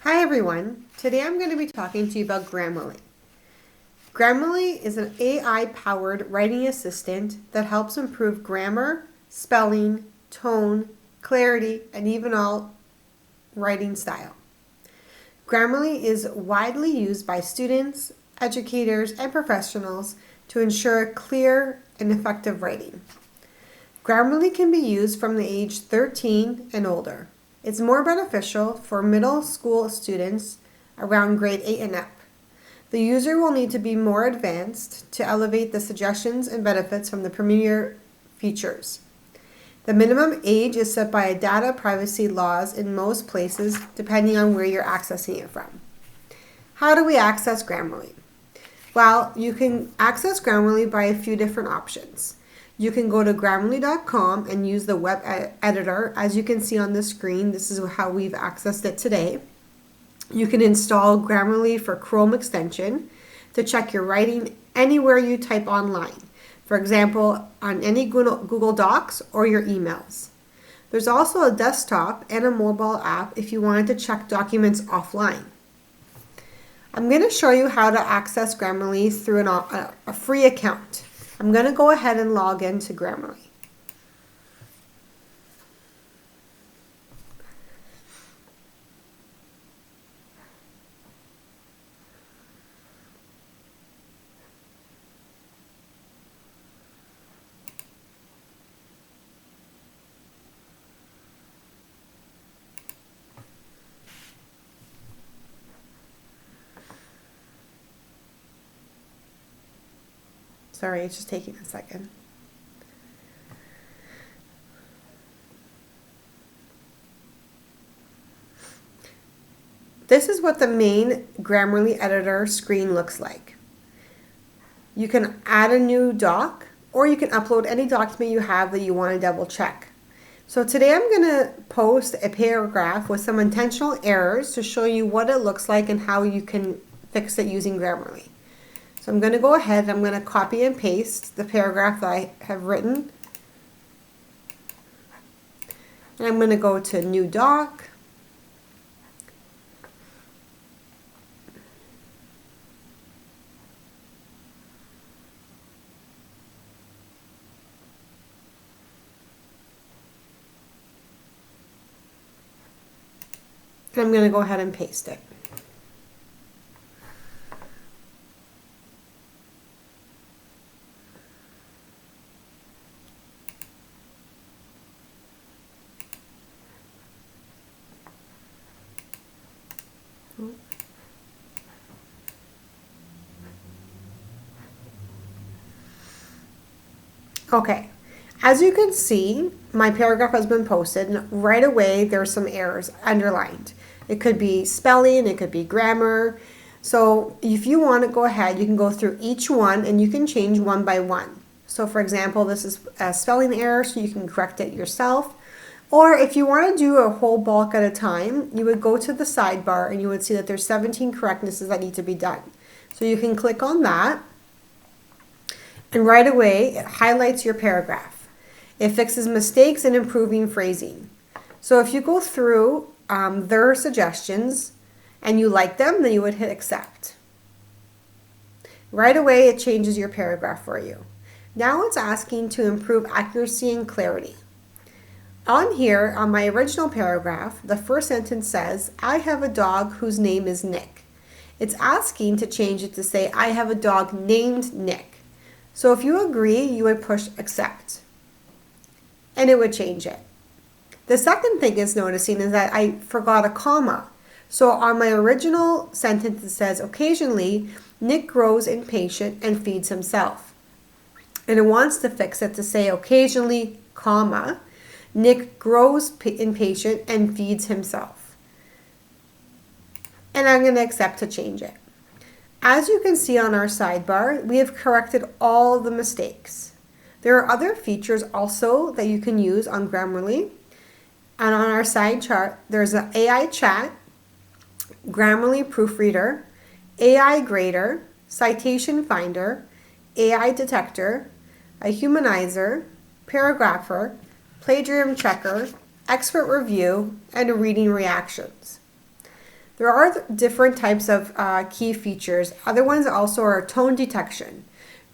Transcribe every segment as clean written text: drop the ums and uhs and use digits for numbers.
Hi everyone, today I'm going to be talking to you about Grammarly. Grammarly is an AI-powered writing assistant that helps improve grammar, spelling, tone, clarity, and even all writing style. Grammarly is widely used by students, educators, and professionals to ensure clear and effective writing. Grammarly can be used from the age 13 and older. It's more beneficial for middle school students around grade 8 and up. The user will need to be more advanced to elevate the suggestions and benefits from the premier features. The minimum age is set by data privacy laws in most places, depending on where you're accessing it from. How do we access Grammarly? Well, you can access Grammarly by a few different options. You can go to Grammarly.com and use the web editor. As you can see on the screen, this is how we've accessed it today. You can install Grammarly for Chrome extension to check your writing anywhere you type online. For example, on any Google Docs or your emails. There's also a desktop and a mobile app if you wanted to check documents offline. I'm going to show you how to access Grammarly through a free account. I'm going to go ahead and log into Grammarly. Sorry, it's just taking a second. This is what the main Grammarly editor screen looks like. You can add a new doc, or you can upload any document you have that you want to double check. So today I'm going to post a paragraph with some intentional errors to show you what it looks like and how you can fix it using Grammarly. So I'm going to go ahead and I'm going to copy and paste the paragraph that I have written. And I'm going to go to New Doc. And I'm going to go ahead and paste it. Okay, as you can see, my paragraph has been posted, and right away there's some errors underlined. It could be spelling, it could be grammar. So if you want to go ahead, you can go through each one and you can change one by one. So for example, this is a spelling error, so you can correct it yourself. Or if you want to do a whole bulk at a time, you would go to the sidebar and you would see that there's 17 correctnesses that need to be done. So you can click on that. And right away, it highlights your paragraph. It fixes mistakes and improving phrasing. So if you go through their suggestions and you like them, then you would hit accept. Right away, it changes your paragraph for you. Now it's asking to improve accuracy and clarity. On here, on my original paragraph, the first sentence says, I have a dog whose name is Nick. It's asking to change it to say, I have a dog named Nick. So if you agree, you would push accept and it would change it. The second thing it's noticing is that I forgot a comma. So on my original sentence, it says, occasionally, Nick grows impatient and feeds himself. And it wants to fix it to say occasionally, comma, Nick grows impatient and feeds himself. And I'm going to accept to change it. As you can see on our sidebar, we have corrected all the mistakes. There are other features also that you can use on Grammarly. And on our side chart, there's an AI chat, Grammarly proofreader, AI grader, citation finder, AI detector, a humanizer, paragrapher, plagiarism checker, expert review, and reading reactions. There are different types of key features. Other ones also are tone detection.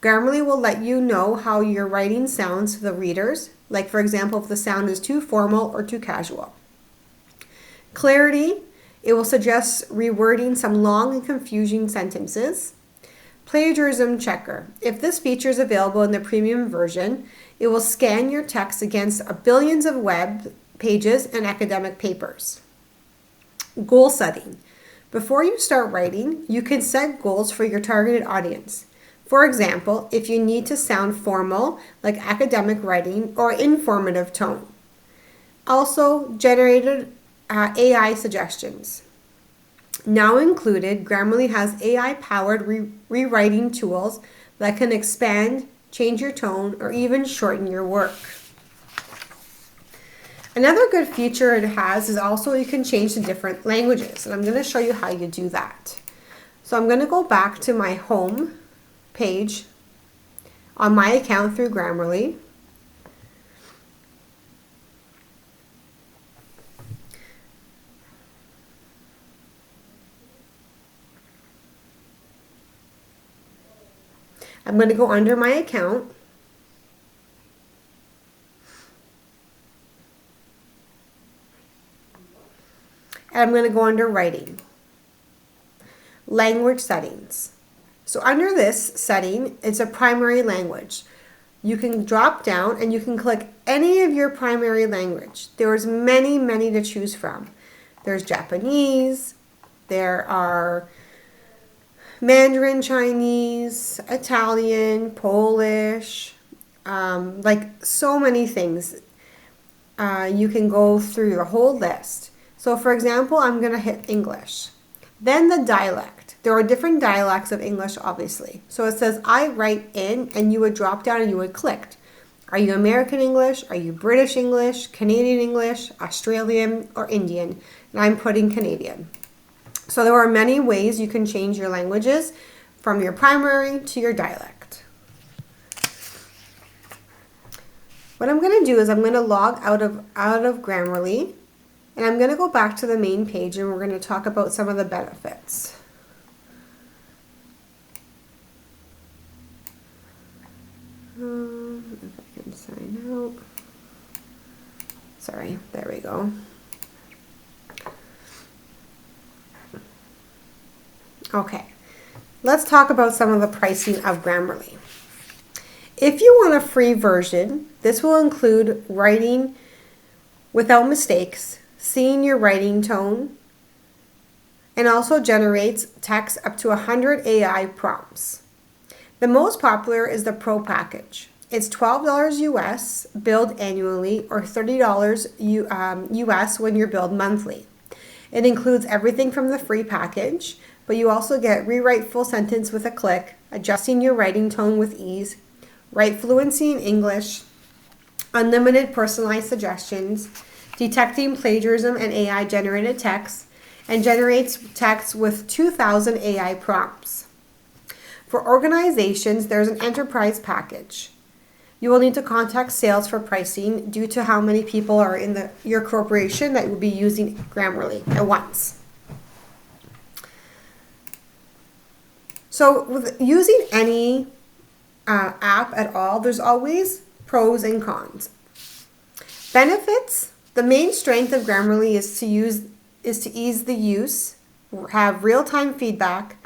Grammarly will let you know how your writing sounds to the readers, like for example, if the sound is too formal or too casual. Clarity, it will suggest rewording some long and confusing sentences. Plagiarism checker, if this feature is available in the premium version, it will scan your text against billions of web pages and academic papers. Goal setting, before you start writing, you can set goals for your targeted audience. For example, if you need to sound formal, like academic writing, or informative tone. Also, generated AI suggestions. Now included, Grammarly has AI-powered rewriting tools that can expand, change your tone, or even shorten your work. Another good feature it has is also you can change to different languages, and I'm going to show you how you do that. So I'm going to go back to my home page on my account through Grammarly. I'm going to go under my account. And I'm going to go under writing. Language settings. So under this setting, it's a primary language. You can drop down and you can click any of your primary language. There's many to choose from. There's Japanese, there are Mandarin Chinese, Italian, Polish, like so many things. You can go through the whole list. So for example, I'm going to hit English. Then the dialect. There are different dialects of English, obviously. So it says, I write in, and you would drop down and you would click. Are you American English? Are you British English? Canadian English? Australian? Or Indian? And I'm putting Canadian. So there are many ways you can change your languages from your primary to your dialect. What I'm going to do is I'm going to log out of Grammarly, and I'm going to go back to the main page, and we're going to talk about some of the benefits. If I can sign out. Sorry, there we go. Okay, let's talk about some of the pricing of Grammarly. If you want a free version, this will include writing without mistakes, seeing your writing tone, and also generates text up to 100 AI prompts. The most popular is the Pro package. It's $12 US billed annually, or $30 US when you're billed monthly. It includes everything from the free package, but you also get rewrite full sentence with a click, adjusting your writing tone with ease, write fluency in English, unlimited personalized suggestions, detecting plagiarism and AI generated text, and generates text with 2,000 AI prompts. For organizations, there's an enterprise package. You will need to contact sales for pricing due to how many people are in your corporation that will be using Grammarly at once. So with using any app at all, there's always pros and cons. Benefits, the main strength of Grammarly is to ease the use, have real-time feedback,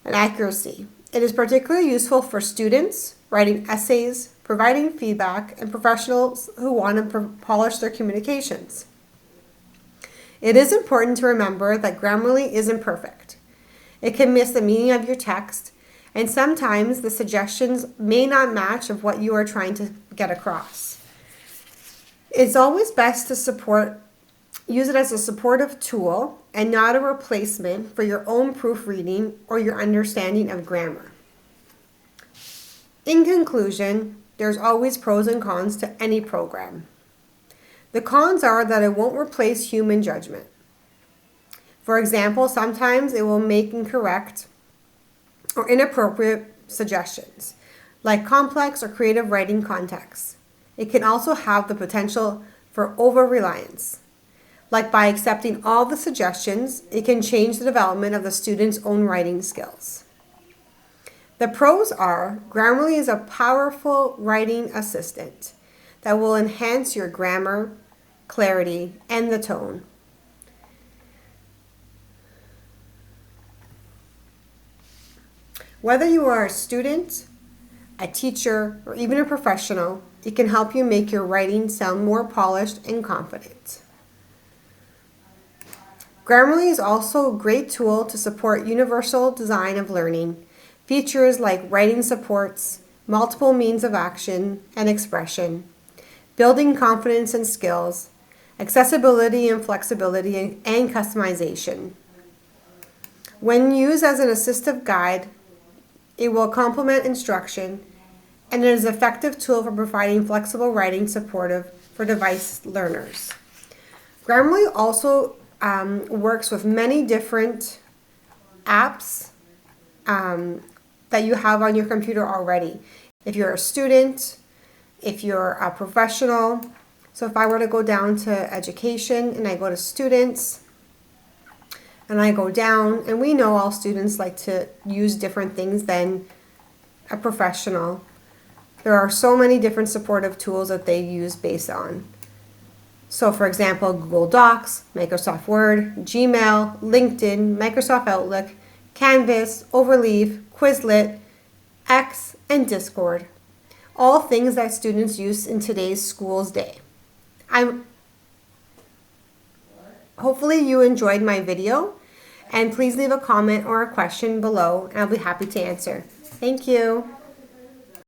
and accuracy. It is particularly useful for students, writing essays, providing feedback, and professionals who want to polish their communications. It is important to remember that Grammarly isn't perfect. It can miss the meaning of your text, and sometimes the suggestions may not match of what you are trying to get across. It's always best to use it as a supportive tool and not a replacement for your own proofreading or your understanding of grammar. In conclusion, there's always pros and cons to any program. The cons are that it won't replace human judgment. For example, sometimes it will make incorrect or inappropriate suggestions, like complex or creative writing contexts. It can also have the potential for over-reliance. Like by accepting all the suggestions, it can change the development of the student's own writing skills. The pros are Grammarly is a powerful writing assistant that will enhance your grammar, clarity, and the tone. Whether you are a student, a teacher, or even a professional, it can help you make your writing sound more polished and confident. Grammarly is also a great tool to support universal design of learning. Features like writing supports, multiple means of action and expression, building confidence and skills, accessibility and flexibility, and customization. When used as an assistive guide, it will complement instruction, and it is an effective tool for providing flexible writing support for device learners. Grammarly also works with many different apps that you have on your computer already. If you're a student, if you're a professional. So if I were to go down to education and I go to students and I go down, and we know all students like to use different things than a professional. There are so many different supportive tools that they use based on. So for example, Google Docs, Microsoft Word, Gmail, LinkedIn, Microsoft Outlook, Canvas, Overleaf, Quizlet, X, and Discord. All things that students use in today's school's day. Hopefully you enjoyed my video, and please leave a comment or a question below and I'll be happy to answer. Thank you.